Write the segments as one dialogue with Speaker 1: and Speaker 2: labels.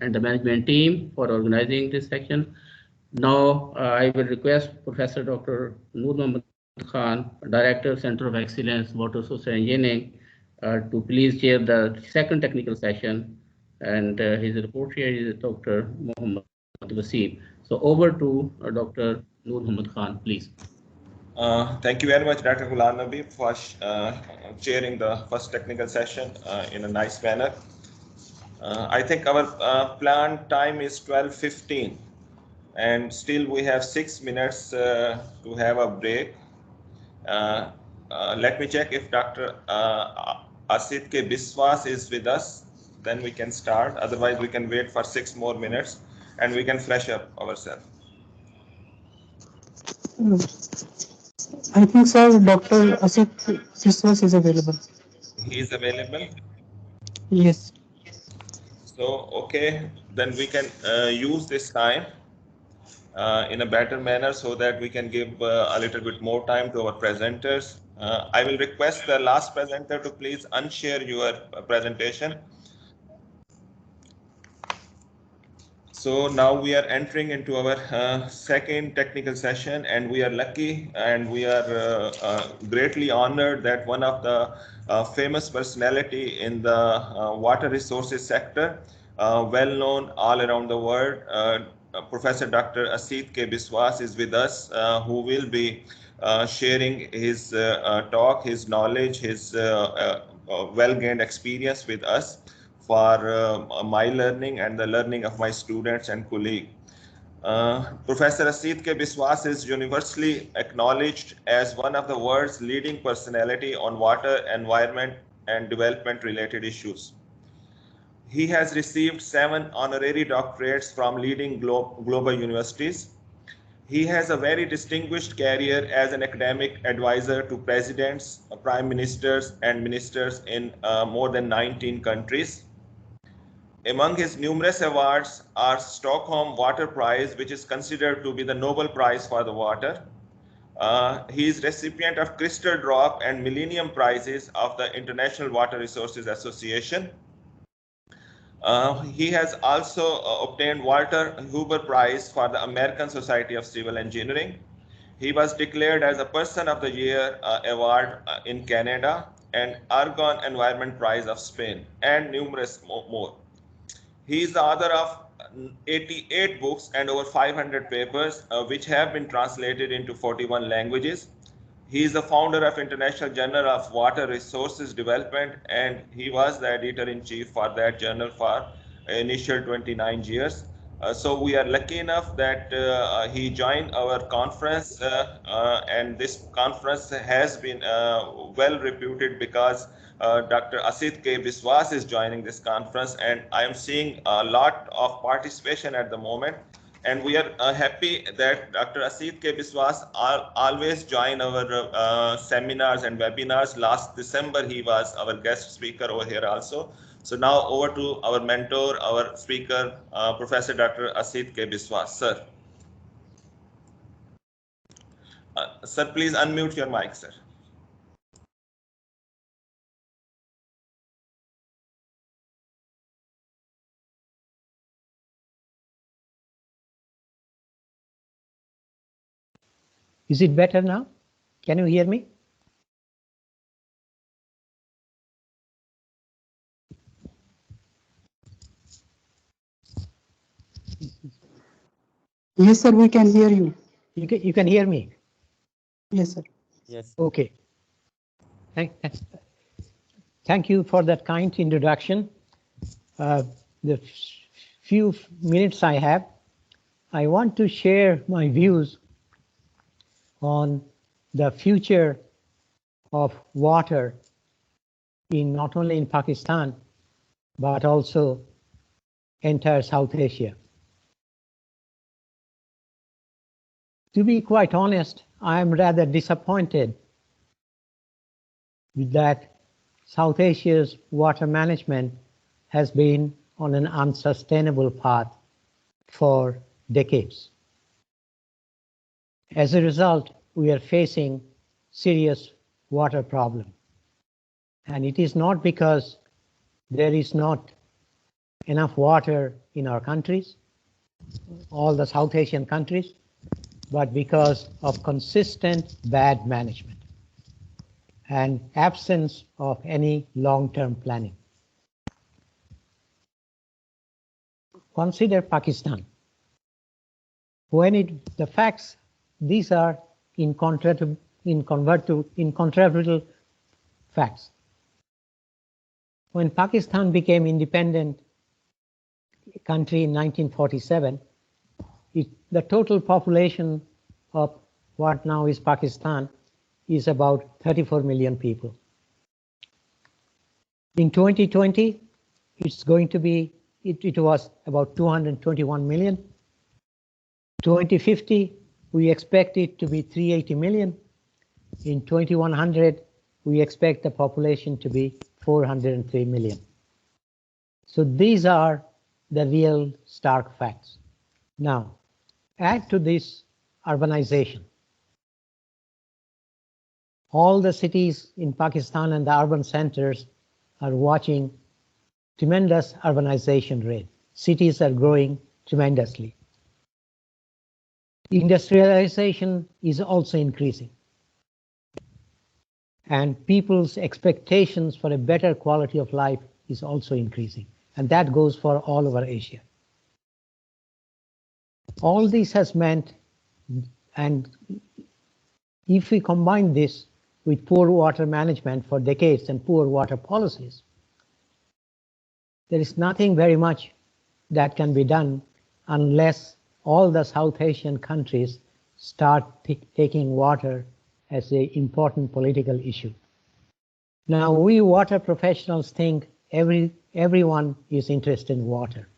Speaker 1: and the management team for organizing this section. Now, I will request Professor Dr. Noor Muhammad Khan, Director, Center of Excellence, Water Resources Engineering, to please chair the second technical session. And his report here is Dr. Muhammad Wasim. So over to Dr. Noor Muhammad Khan, please.
Speaker 2: Thank you very much, Dr. Ghulam Nabi, for chairing the first technical session in a nice manner. I think our planned time is 12:15, and still we have 6 minutes to have a break. Let me check if Dr. Asith K Biswas is with us, then we can start. Otherwise, we can wait for 6 more minutes and we can flesh up ourselves.
Speaker 3: I think, sir, Dr. Asith Biswas is available.
Speaker 2: He is available?
Speaker 3: Yes.
Speaker 2: So, okay, then we can use this time in a better manner so that we can give a little bit more time to our presenters. I will request the last presenter to please unshare your presentation. So now we are entering into our second technical session, and we are lucky and we are greatly honored that one of the famous personality in the water resources sector, well known all around the world, Professor Dr. Asith K Biswas is with us, who will be sharing his talk, his knowledge, his well-gained experience with us for my learning and the learning of my students and colleagues. Professor Asith K Biswas is universally acknowledged as one of the world's leading personality on water, environment, and development related issues. He has received 7 honorary doctorates from leading global universities. He has a very distinguished career as an academic advisor to presidents, prime ministers, and ministers in more than 19 countries. Among his numerous awards are Stockholm Water Prize, which is considered to be the Nobel Prize for the water. He is recipient of Crystal Drop and Millennium Prizes of the International Water Resources Association. He has also obtained Walter Huber Prize for the American Society of Civil Engineering. He was declared as a Person of the Year award in Canada, and Argonne Environment Prize of Spain, and numerous more. He is the author of 88 books and over 500 papers, which have been translated into 41 languages. He is the founder of International Journal of Water Resources Development, and he was the editor-in-chief for that journal for initial 29 years. So we are lucky enough that he joined our conference, and this conference has been well reputed because Dr. Asith K Biswas is joining this conference, and I am seeing a lot of participation at the moment. And we are happy that Dr. Asith K Biswas always join our seminars and webinars. Last December, he was our guest speaker over here also. So now over to our mentor, our speaker, Professor Dr. Asith K Biswas. Sir. Sir, please unmute your mic, sir.
Speaker 4: Is it better now? Can you hear me?
Speaker 3: Yes, sir, we can hear you.
Speaker 4: You can hear me?
Speaker 3: Yes, sir.
Speaker 4: Yes. Okay. Thank you for that kind introduction. The few minutes I have, I want to share my views on the future of water in not only in Pakistan, but also entire South Asia. To be quite honest, I am rather disappointed that South Asia's water management has been on an unsustainable path for decades. As a result, we are facing serious water problem. And it is not because there is not enough water in our countries, all the South Asian countries, but because of consistent bad management and absence of any long-term planning. Consider Pakistan. The facts, these are incontrovertible facts. When Pakistan became independent country in 1947, the total population of what now is Pakistan is about 34 million people. In 2020, it's going to be, it was about 221 million. 2050, we expect it to be 380 million. In 2100, we expect the population to be 403 million. So these are the real stark facts. Now, add to this urbanization. All the cities in Pakistan and the urban centers are watching tremendous urbanization rate. Cities are growing tremendously. Industrialization is also increasing. And people's expectations for a better quality of life is also increasing. And that goes for all over Asia. All this has meant, and if we combine this with poor water management for decades and poor water policies, there is nothing very much that can be done unless all the South Asian countries start taking water as an important political issue. Now, we water professionals think everyone is interested in water.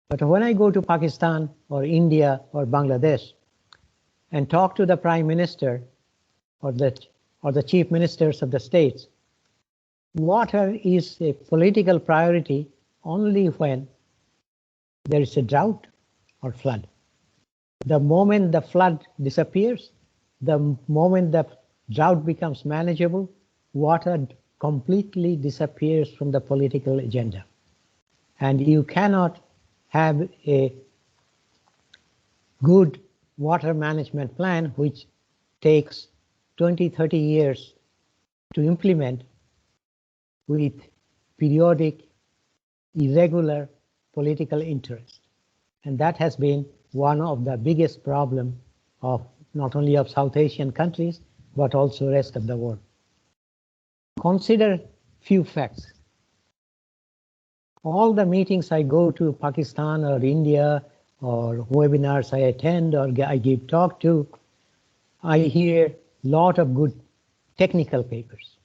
Speaker 4: But when I go to Pakistan or India or Bangladesh and talk to the Prime Minister or the Chief Ministers of the states, water is a political priority only when there is a drought or flood. The moment the flood disappears, the moment the drought becomes manageable, water completely disappears from the political agenda. And you cannot have a good water management plan which takes 20, 30 years to implement with periodic, irregular political interest. And that has been one of the biggest problems of not only of South Asian countries, but also rest of the world. Consider few facts. All the meetings I go to Pakistan or India or webinars I attend or I give talk to, I hear a lot of good technical papers.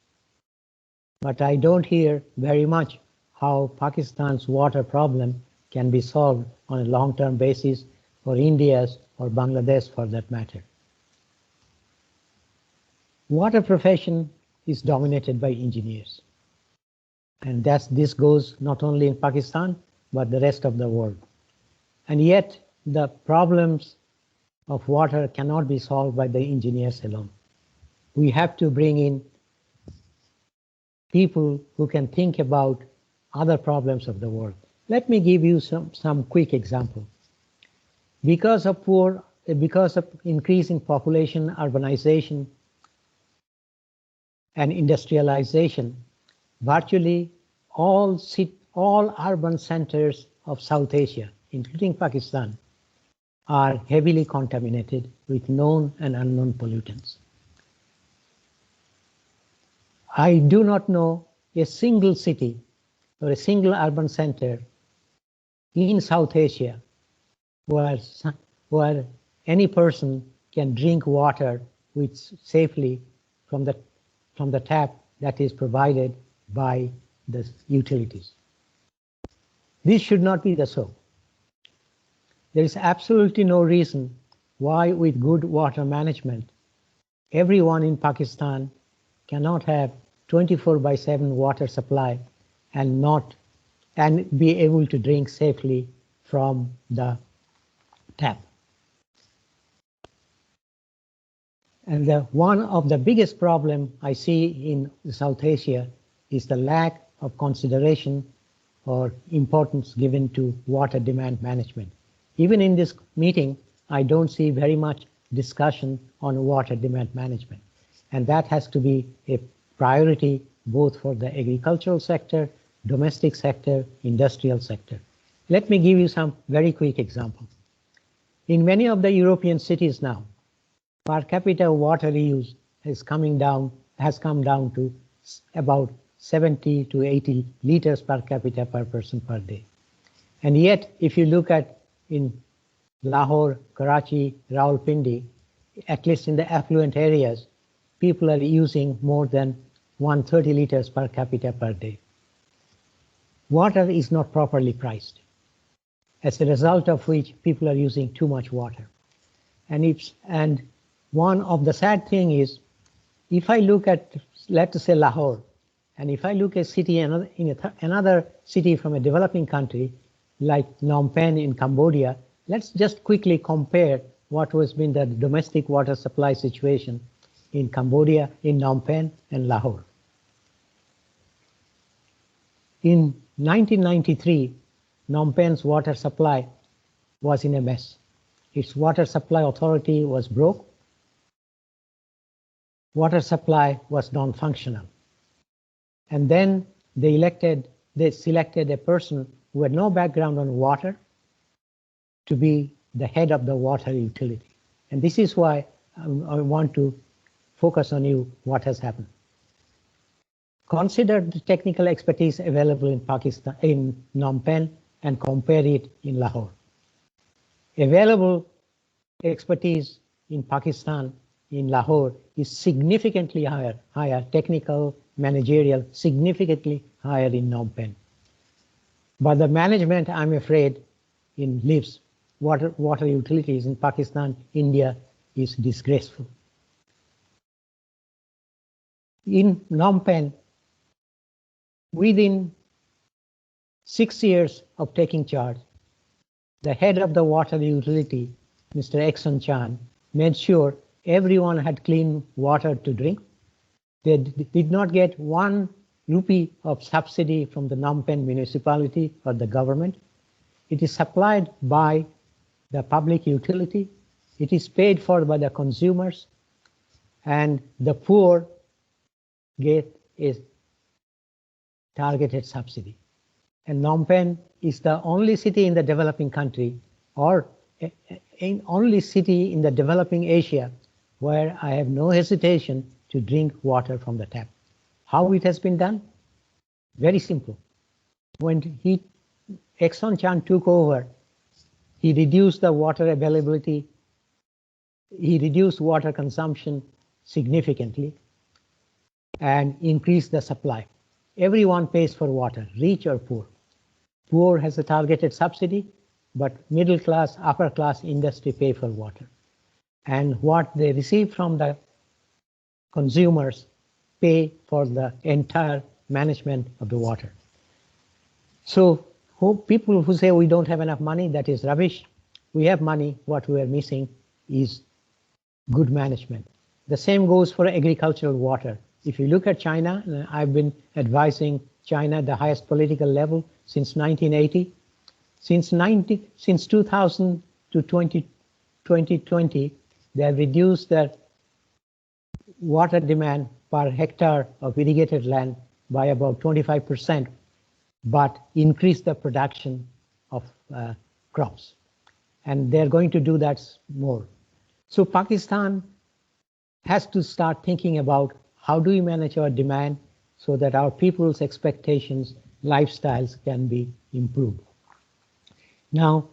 Speaker 4: But I don't hear very much how Pakistan's water problem can be solved on a long-term basis, or India's or Bangladesh for that matter. Water profession is dominated by engineers. And this goes not only in Pakistan, but the rest of the world. And yet the problems of water cannot be solved by the engineers alone. We have to bring in people who can think about other problems of the world. Let me give you some quick example. Because of increasing population, urbanization, and industrialization, virtually all urban centers of South Asia, including Pakistan, are heavily contaminated with known and unknown pollutants. I do not know a single city or a single urban center in South Asia where any person can drink water safely from the tap that is provided by the utilities. This should not be so. There is absolutely no reason why, with good water management, everyone in Pakistan cannot have 24/7 water supply and be able to drink safely from the tap. And one of the biggest problem I see in South Asia is the lack of consideration or importance given to water demand management. Even in this meeting, I don't see very much discussion on water demand management. And that has to be a priority both for the agricultural sector, domestic sector, industrial sector. Let me give you some very quick examples. In many of the European cities now, per capita water use has come down to about 70 to 80 liters per capita per person per day. And yet, if you look at in Lahore, Karachi, Rawalpindi, at least in the affluent areas, people are using more than 130 liters per capita per day. Water is not properly priced, as a result of which people are using too much water. And one of the sad thing is, if I look at, let's say, Lahore, and if I look at another city from a developing country, like Phnom Penh in Cambodia, let's just quickly compare what has been the domestic water supply situation in Cambodia, in Phnom Penh, and Lahore. In 1993, Phnom Penh's water supply was in a mess. Its water supply authority was broke. Water supply was non-functional. And then they selected a person who had no background on water to be the head of the water utility. And this is why I want to focus on you what has happened. Consider the technical expertise available in Pakistan, in Phnom Penh, and compare it in Lahore. Available expertise in Pakistan, in Lahore, is significantly higher, technical, managerial, significantly higher in Phnom Penh. But the management, I'm afraid, in LIVs, water utilities in Pakistan, India, is disgraceful. In Phnom Penh, within 6 years of taking charge, the head of the water utility, Mr. Exxon Chan, made sure everyone had clean water to drink. They did not get 1 rupee of subsidy from the Phnom Penh municipality or the government. It is supplied by the public utility. It is paid for by the consumers, and the poor get a targeted subsidy. And Phnom Penh is the only city in the developing country, or only city in the developing Asia, where I have no hesitation to drink water from the tap. How it has been done? Very simple. When Exxon Chan took over, he reduced the water availability, he reduced water consumption significantly, and increased the supply. Everyone pays for water, rich or poor. Poor has a targeted subsidy, but middle class, upper class industry pay for water. And what they receive from the consumers pay for the entire management of the water. So people who say we don't have enough money, that is rubbish. We have money. What we are missing is good management. The same goes for agricultural water. If you look at China, and I've been advising China at the highest political level since 1980. Since 2000 to 2020, they have reduced their water demand per hectare of irrigated land by about 25%, but increased the production of crops. And they're going to do that more. So Pakistan has to start thinking about how do we manage our demand so that our people's expectations, lifestyles can be improved. Now,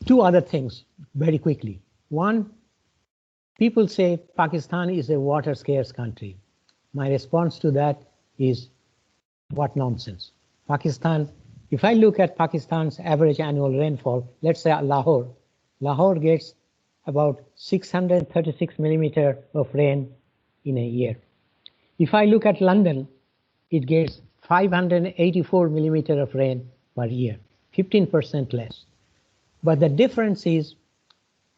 Speaker 4: 2 other things very quickly. One, people say Pakistan is a water scarce country. My response to that is, what nonsense. Pakistan, if I look at Pakistan's average annual rainfall, let's say Lahore gets about 636 millimeter of rain in a year. If I look at London, it gets 584 millimeter of rain per year, 15% less. But the difference is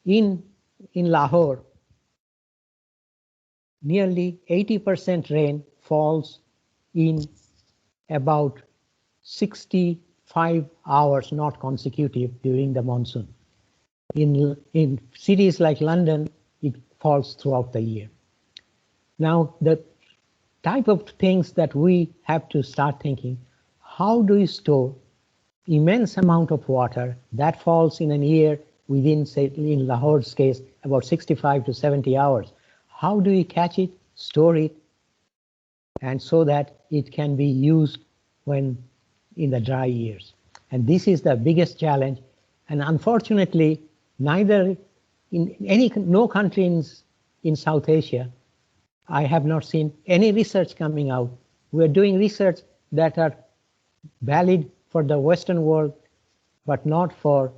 Speaker 4: in Lahore, nearly 80% rain falls in about 65 5 hours, not consecutive, during the monsoon. In cities like London, it falls throughout the year. Now, the type of things that we have to start thinking, how do we store immense amount of water that falls in a year within, say, in Lahore's case, about 65 to 70 hours? How do we catch it, store it, and so that it can be used when in the dry years? And this is the biggest challenge. And unfortunately, neither in no country in South Asia, I have not seen any research coming out. We're doing research that are valid for the Western world, but not for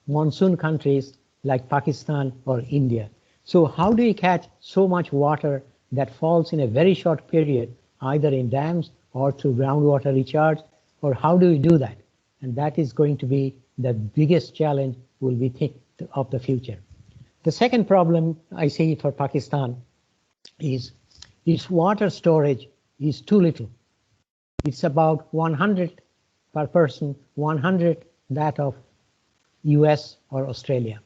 Speaker 4: monsoon countries like Pakistan or India. So how do you catch so much water that falls in a very short period, either in dams or through groundwater recharge, or how do we do that? And that is going to be the biggest challenge will be think of the future. The second problem I see for Pakistan is its water storage is too little. It's about 100 per person, 100 that of US or Australia.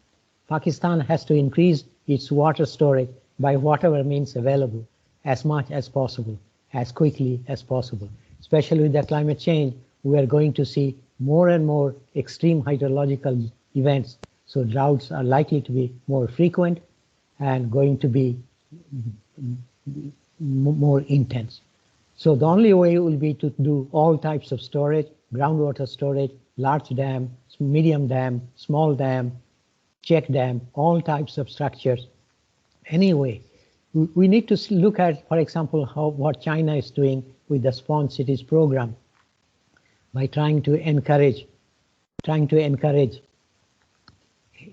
Speaker 4: Pakistan has to increase its water storage by whatever means available as much as possible, as quickly as possible. Especially with the climate change, we are going to see more and more extreme hydrological events. So droughts are likely to be more frequent and going to be more intense. So the only way will be to do all types of storage, groundwater storage, large dam, medium dam, small dam, check dam, all types of structures. Anyway, we need to look at, for example, what China is doing with the Sponge Cities program by trying to encourage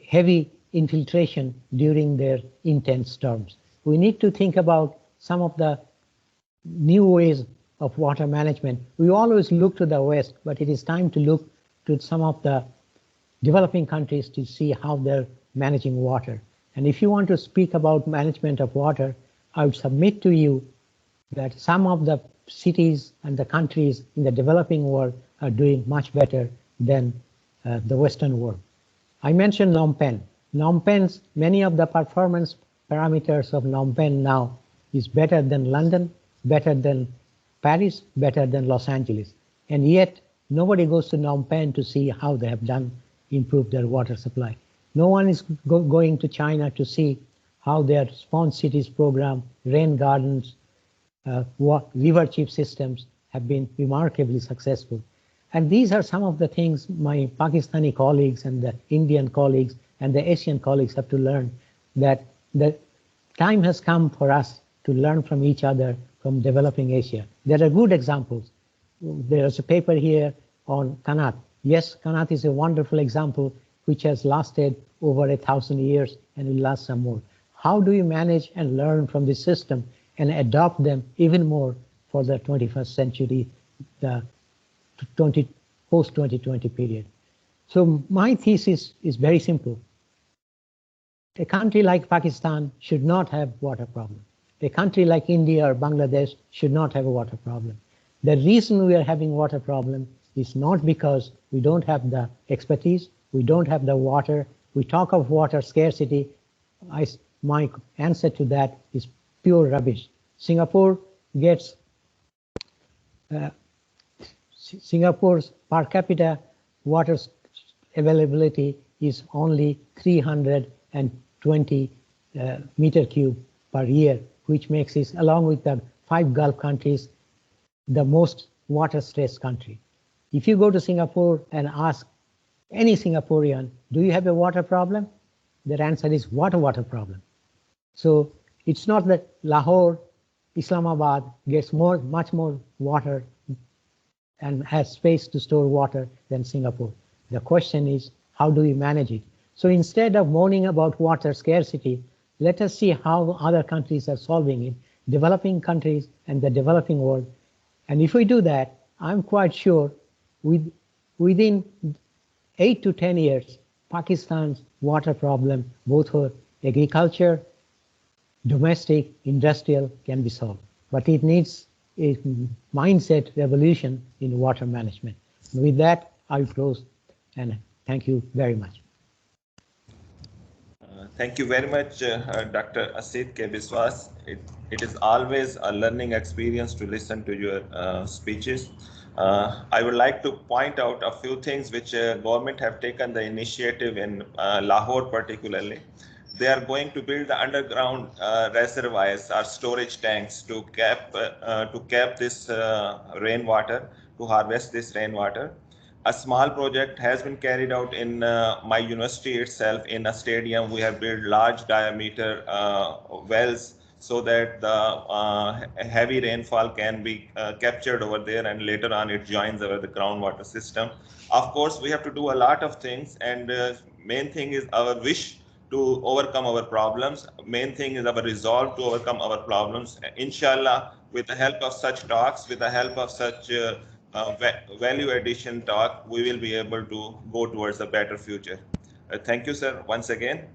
Speaker 4: heavy infiltration during their intense storms. We need to think about some of the new ways of water management. We always look to the West, but it is time to look to some of the developing countries to see how they're managing water. And if you want to speak about management of water, I would submit to you that some of the cities and the countries in the developing world are doing much better than the Western world. I mentioned Phnom Penh. Phnom Penh's, many of the performance parameters of Phnom Penh now is better than London, better than Paris, better than Los Angeles. And yet nobody goes to Phnom Penh to see how they have done improve their water supply. No one is going to China to see how their Sponge Cities program, rain gardens, river chip systems have been remarkably successful. And these are some of the things my Pakistani colleagues and the Indian colleagues and the Asian colleagues have to learn, that the time has come for us to learn from each other from developing Asia. There are good examples. There is a paper here on Keynote. Yes, Keynote is a wonderful example which has lasted over 1,000 years and will last some more. How do you manage and learn from this system and adopt them even more for the 21st century, the post-2020 period? So my thesis is very simple. A country like Pakistan should not have water problem. A country like India or Bangladesh should not have a water problem. The reason we are having water problem is not because we don't have the expertise, we don't have the water. We talk of water scarcity. My answer to that is pure rubbish. Singapore gets Singapore's per capita water availability is only 320 meter cube per year, which makes it, along with the 5 Gulf countries, the most water stressed country. If you go to Singapore and ask any Singaporean, do you have a water problem? Their answer is, what a water problem. So it's not that Lahore, Islamabad gets much more water and has space to store water than Singapore. The question is, how do we manage it? So instead of moaning about water scarcity, let us see how other countries are solving it, developing countries and the developing world. And if we do that, I'm quite sure within 8 to 10 years, Pakistan's water problem, both for agriculture, domestic, industrial, can be solved. But it needs a mindset revolution in water management. With that, I will close and thank you very much.
Speaker 2: Thank you very much, Dr. Asith K Biswas. It is always a learning experience to listen to your speeches. I would like to point out a few things which government have taken the initiative in Lahore particularly. They are going to build the underground reservoirs or storage tanks to cap this rainwater, to harvest this rainwater. A small project has been carried out in my university itself. In a stadium, we have built large diameter wells so that the heavy rainfall can be captured over there, and later on it joins the groundwater system. Of course, we have to do a lot of things, and main thing is our wish to overcome our problems. Main thing is our resolve to overcome our problems. Inshallah, with the help of such talks, with the help of such value addition talk, we will be able to go towards a better future. Thank you, sir, once again.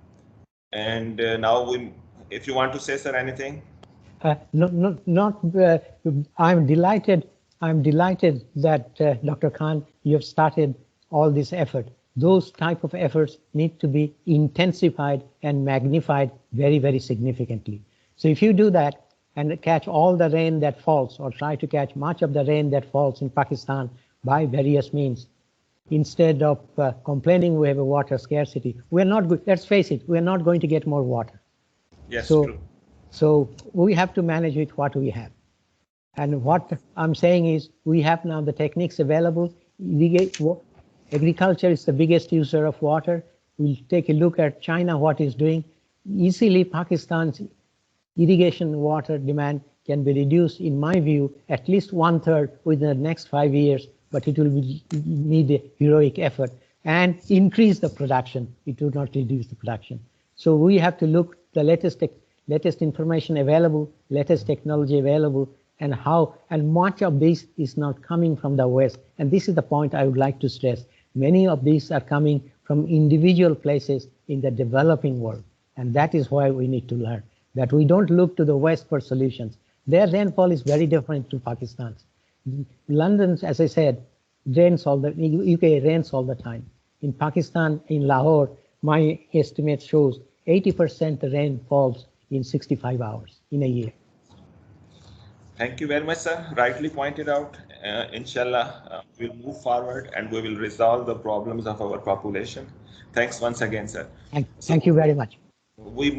Speaker 2: And now, if you want to say, sir, anything.
Speaker 4: I'm delighted that Dr. Khan, you have started all this effort. Those type of efforts need to be intensified and magnified very, very significantly. So if you do that and catch all the rain that falls, or try to catch much of the rain that falls in Pakistan by various means, instead of complaining we have a water scarcity, we're not good. Let's face it, we're not going to get more water.
Speaker 2: Yes, true.
Speaker 4: So we have to manage with what we have. And what I'm saying is we have now the techniques available. Agriculture is the biggest user of water. We'll take a look at China, what it's doing. Easily Pakistan's irrigation water demand can be reduced, in my view, at least 1/3 within the next 5 years, but it will need a heroic effort and increase the production. It will not reduce the production. So we have to look the latest information available, latest technology available, and much of this is not coming from the West. And this is the point I would like to stress. Many of these are coming from individual places in the developing world. And that is why we need to learn that we don't look to the West for solutions. Their rainfall is very different to Pakistan's. London, as I said, rains UK rains all the time. In Pakistan, in Lahore, my estimate shows 80% the rain falls in 65 hours in a year.
Speaker 2: Thank you very much, sir. Rightly pointed out. Inshallah, we'll move forward and we will resolve the problems of our population. Thanks once again, sir.
Speaker 4: Thank you very much.
Speaker 2: We